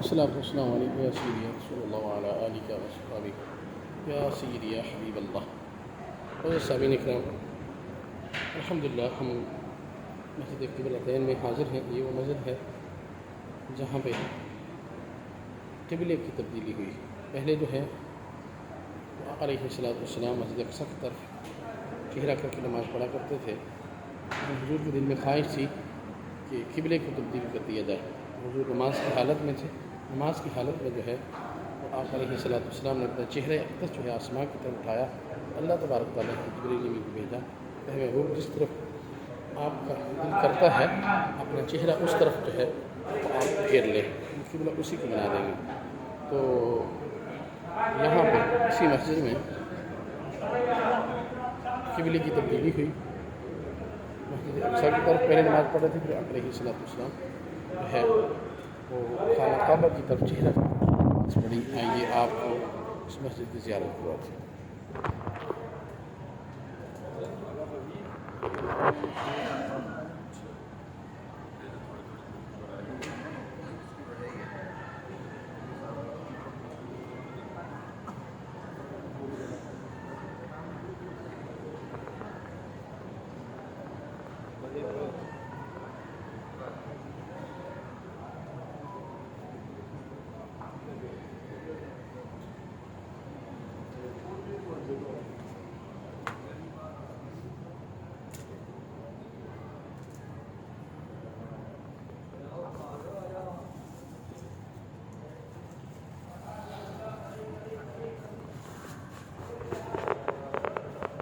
अस्सलामु अलैकुम या सय्यदी या रसूलल्लाह व अला आलिका व अस्हाबिका या सय्यदी या हबीबल्लाह। और सामीन इकराम, अल्हम्दुलिल्लाह हम मस्जिद क़िबलतैन में हाज़िर हैं। ये वो मस्जिद है जहाँ पे क़िबले की तब्दीली हुई। पहले जो है अलैहिस्सलाम मस्जिद अक़सा की तरफ चेहरा करके नमाज़ पढ़ा करते थे। हुज़ूर के दिल में ख्वाहिश थी कि क़िबले को तब्दील कर दिया जाए। हुज़ूर नमाज की हालत में थे। नमाज की हालत में जो है वो आका अलैहिस्सलाम ने अपना चेहरा अक़दस जो है आसमान की तरफ उठाया। अल्लाह तबारक व तआला ने जिब्रील नबी को भेजा, कहे महबूब जिस तरफ आपका दिल करता है अपना चेहरा उस तरफ जो है वो आप फेर लें, क़िबला उसी को बना देंगे। तो यहाँ पर इसी मस्जिद में क़िबले की तब्दीली हुई। मस्जिद अक़सा की तरफ पहले नमाज़ पढ़ रहे थे, फिर आका अलैहिस्सलाम जो है वो खाना काबा की तरफ चेहरा नमाज़ पढ़ी। आइए आपको इस मस्जिद की ज़ियारत करवाते हैं।